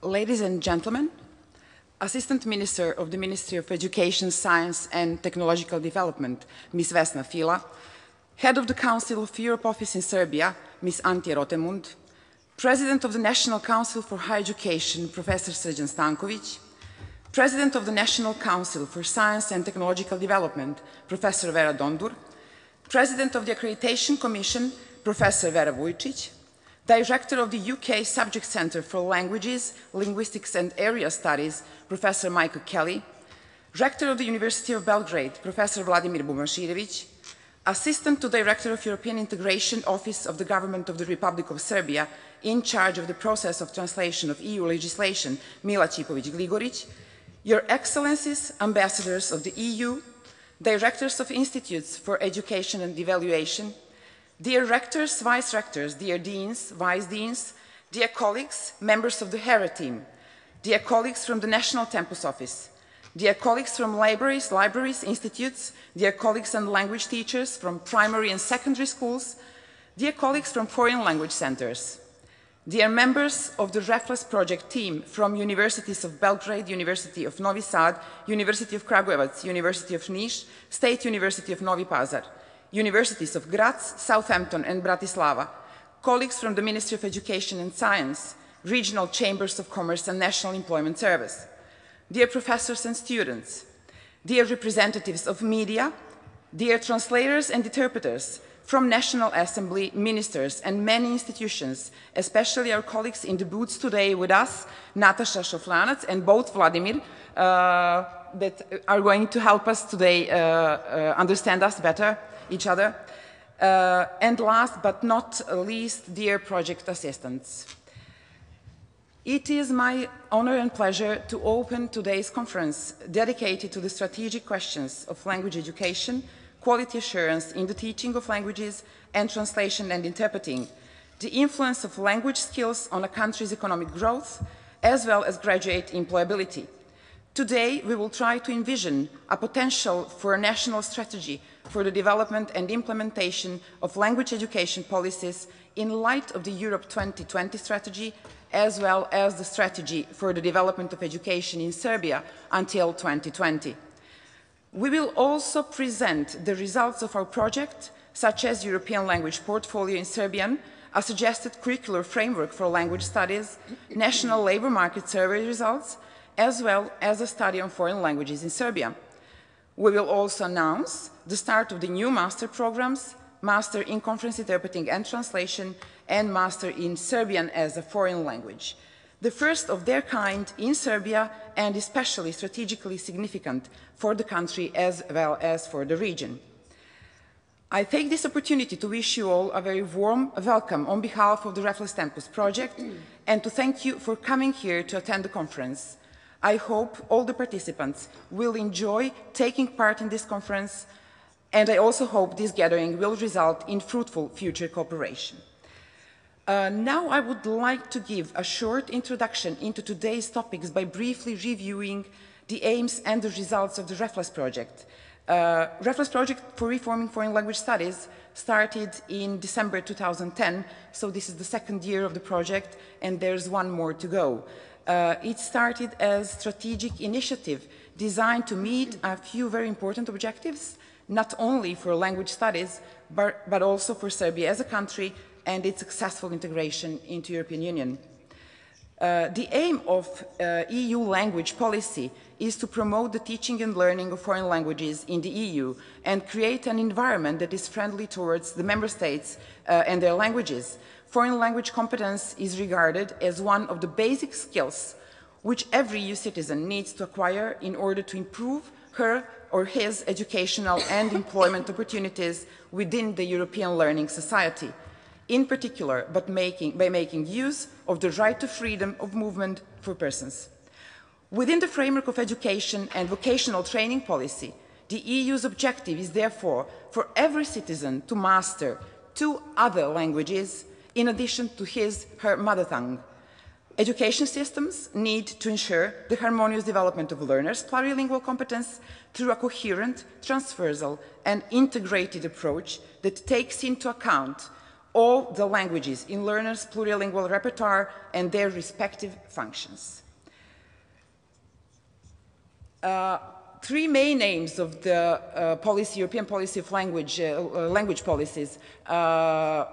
Ladies and gentlemen, Assistant Minister of the Ministry of Education, Science and Technological Development, Ms. Vesna Fila, Head of the Council of Europe Office in Serbia, Ms. Antje Rotemund, President of the National Council for Higher Education, Professor Srđan Stanković, President of the National Council for Science and Technological Development, Professor Vera Dondur, President of the Accreditation Commission, Professor Vera Vujčić, Director of the UK Subject Centre for Languages, Linguistics and Area Studies, Professor Michael Kelly, Rector of the University of Belgrade, Professor Vladimir Bumaširević, Assistant to Director of European Integration Office of the Government of the Republic of Serbia, in charge of the process of translation of EU legislation, Mila Čipović-Gligorić, Your Excellencies, Ambassadors of the EU, Directors of Institutes for Education and Evaluation, dear Rectors, Vice-Rectors, dear Deans, Vice-Deans, dear colleagues, members of the HERA team, dear colleagues from the National Tempus Office, dear colleagues from libraries, institutes, dear colleagues and language teachers from primary and secondary schools, dear colleagues from foreign language centers, dear members of the REFLESS Project team from Universities of Belgrade, University of Novi Sad, University of Kragujevac, University of Niš, State University of Novi Pazar, Universities of Graz, Southampton and Bratislava, colleagues from the Ministry of Education and Science, regional chambers of commerce and National Employment Service, dear professors and students, dear representatives of media, dear translators and interpreters from National Assembly, ministers and many institutions, especially our colleagues in the booths today with us, Natasha Šoflanac and both Vladimir, that are going to help us today understand us better, each other. And last but not least, dear project assistants. It is my honor and pleasure to open today's conference dedicated to the strategic questions of language education, quality assurance in the teaching of languages, and translation and interpreting, the influence of language skills on a country's economic growth, as well as graduate employability. Today, we will try to envision a potential for a national strategy for the development and implementation of language education policies in light of the Europe 2020 strategy, as well as the strategy for the development of education in Serbia until 2020. We will also present the results of our project, such as European Language Portfolio in Serbian, a suggested curricular framework for language studies, national labor market survey results, as well as a study on foreign languages in Serbia. We will also announce the start of the new master programs, Master in Conference Interpreting and Translation, and Master in Serbian as a Foreign Language, the first of their kind in Serbia and especially strategically significant for the country as well as for the region. I take this opportunity to wish you all a very warm welcome on behalf of the REFLESS Tempus Project and to thank you for coming here to attend the conference. I hope all the participants will enjoy taking part in this conference, and I also hope this gathering will result in fruitful future cooperation. Now I would like to give a short introduction into today's topics by briefly reviewing the aims and the results of the REFLESS Project. REFLESS Project for Reforming Foreign Language Studies started in December 2010, so this is the second year of the project and there's one more to go. It started as a strategic initiative designed to meet a few very important objectives, not only for language studies, but also for Serbia as a country and its successful integration into the European Union. The aim of EU language policy is to promote the teaching and learning of foreign languages in the EU and create an environment that is friendly towards the member states and their languages. Foreign language competence is regarded as one of the basic skills which every EU citizen needs to acquire in order to improve her or his educational and employment opportunities within the European learning society, in particular by making use of the right to freedom of movement for persons. Within the framework of education and vocational training policy, the EU's objective is therefore for every citizen to master 2 other languages in addition to her mother tongue. Education systems need to ensure the harmonious development of learners' plurilingual competence through a coherent, transversal and integrated approach that takes into account all the languages in learners' plurilingual repertoire and their respective functions. Three main aims of the European policy of language policies are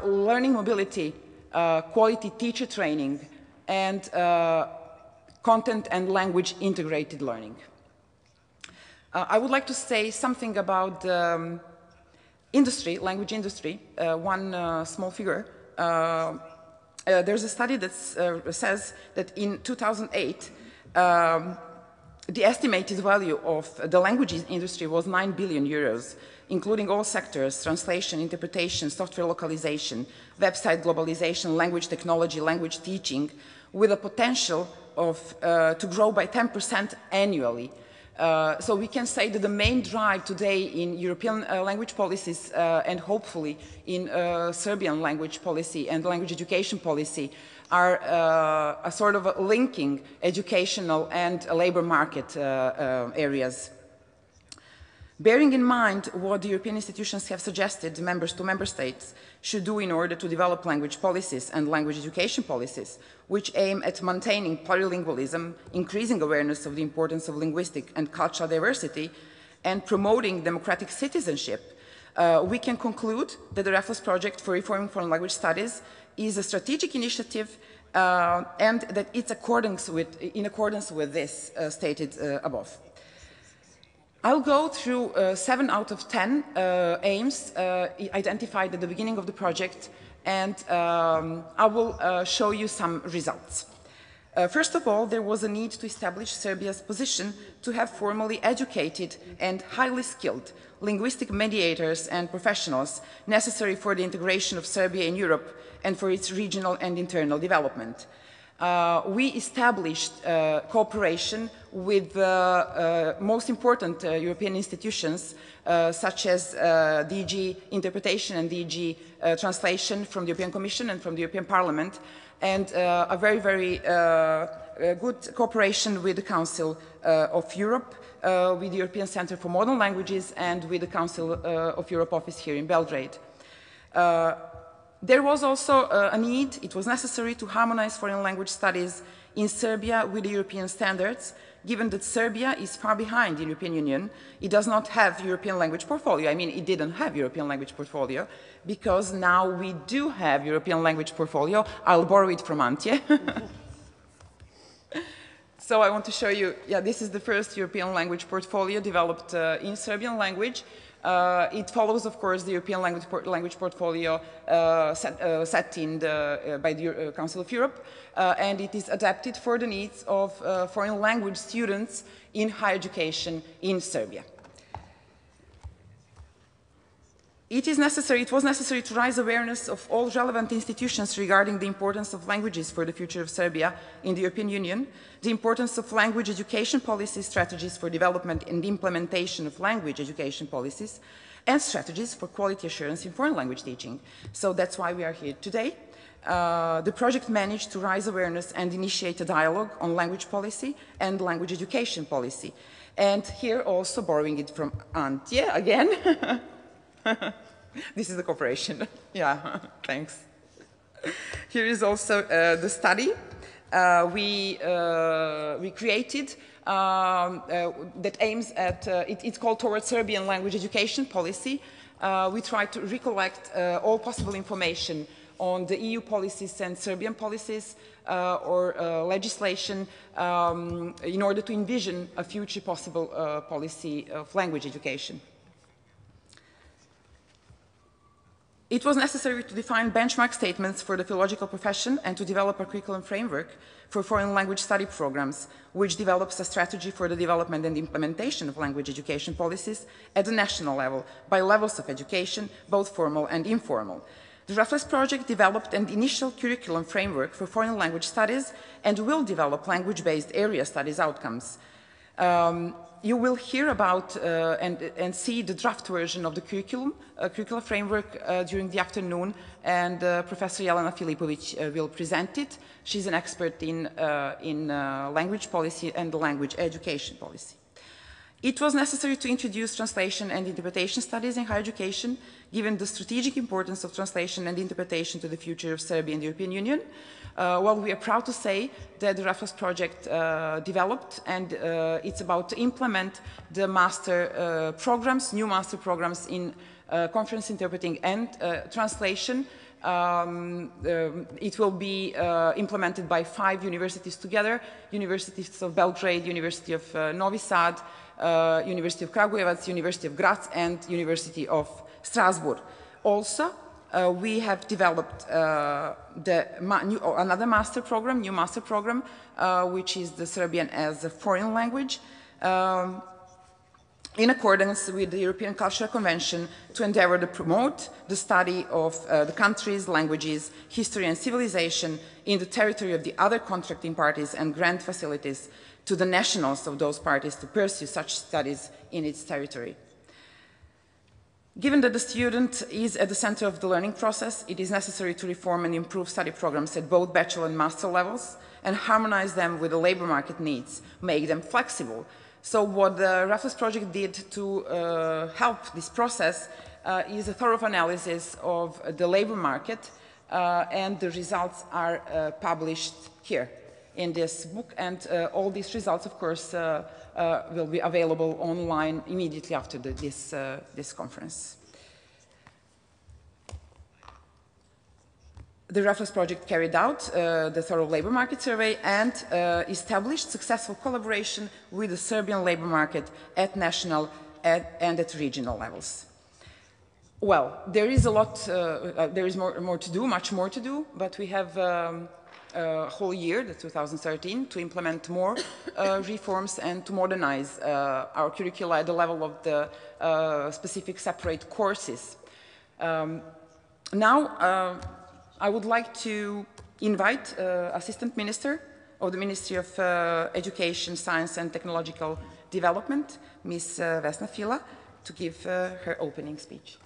learning mobility, quality teacher training, and content and language integrated learning. I would like to say something about the industry, language industry, one small figure. There's a study that says that in 2008, the estimated value of the languages industry was 9 billion euros, including all sectors: translation, interpretation, software localization, website globalization, language technology, language teaching, with a potential to grow by 10% annually. So we can say that the main drive today in European language policies and hopefully in Serbian language policy and language education policy are a sort of linking educational and labor market areas. Bearing in mind what the European institutions have suggested to member states should do in order to develop language policies and language education policies, which aim at maintaining plurilingualism, increasing awareness of the importance of linguistic and cultural diversity, and promoting democratic citizenship, we can conclude that the Reflex Project for Reforming Foreign Language Studies is a strategic initiative and that it's in accordance with this stated above. I'll go through 7 out of 10 aims identified at the beginning of the project, and I will show you some results. First of all, there was a need to establish Serbia's position to have formally educated and highly skilled linguistic mediators and professionals necessary for the integration of Serbia in Europe and for its regional and internal development. We established cooperation with the most important European institutions such as DG Interpretation and DG Translation from the European Commission and from the European Parliament, and a very, very good cooperation with the Council of Europe, with the European Center for Modern Languages, and with the Council of Europe office here in Belgrade. There was also a need, it was necessary to harmonize foreign language studies in Serbia with the European standards, given that Serbia is far behind the European Union. It does not have European language portfolio. I mean, it didn't have European language portfolio, because now we do have European language portfolio. I'll borrow it from Antje. So I want to show you, yeah, this is the first European language portfolio developed in Serbian language. It follows, of course, the European language portfolio set in by the Council of Europe, and it is adapted for the needs of foreign language students in higher education in Serbia. It was necessary to raise awareness of all relevant institutions regarding the importance of languages for the future of Serbia in the European Union, the importance of language education policies, strategies for development and implementation of language education policies, and strategies for quality assurance in foreign language teaching. So that's why we are here today. The project managed to raise awareness and initiate a dialogue on language policy and language education policy. And here also borrowing it from Antje again. This is the cooperation. Yeah, thanks. Here is also the study we created that aims at, it's called Towards Serbian Language Education Policy. We try to recollect all possible information on the EU policies and Serbian policies or legislation in order to envision a future possible policy of language education. It was necessary to define benchmark statements for the philological profession and to develop a curriculum framework for foreign language study programs, which develops a strategy for the development and implementation of language education policies at the national level by levels of education, both formal and informal. The Reflex Project developed an initial curriculum framework for foreign language studies and will develop language-based area studies outcomes. You will hear about and see the draft version of the curriculum framework during the afternoon, and Professor Jelena Filipovic will present it. She's an expert in language policy and language education policy. It was necessary to introduce translation and interpretation studies in higher education, given the strategic importance of translation and interpretation to the future of Serbia and the European Union. Well, we are proud to say that the Reflex project developed, and it's about to implement the master programs, new master programs in conference interpreting and translation. It will be implemented by 5 universities together: Universities of Belgrade, University of Novi Sad, University of Kragujevac, University of Graz, and University of Strasbourg. Also, we have developed another master program, new master program, which is the Serbian as a foreign language, in accordance with the European Cultural Convention, to endeavor to promote the study of the countries, languages, history and civilization in the territory of the other contracting parties, and grant facilities to the nationals of those parties to pursue such studies in its territory. Given that the student is at the center of the learning process, it is necessary to reform and improve study programs at both bachelor and master levels and harmonize them with the labor market needs, make them flexible. So what the Reflex project did to help this process is a thorough analysis of the labor market, and the results are published here in this book, and all these results, of course, will be available online immediately after this conference. The Reflex project carried out the thorough labor market survey and established successful collaboration with the Serbian labor market at national and at regional levels. Well, there is a lot, there is more to do, much more to do, but we have a whole year, the 2013, to implement more reforms and to modernize our curricula at the level of the specific separate courses. Now, I would like to invite Assistant Minister of the Ministry of Education, Science and Technological Development, Ms. Vesna Fila, to give her opening speech.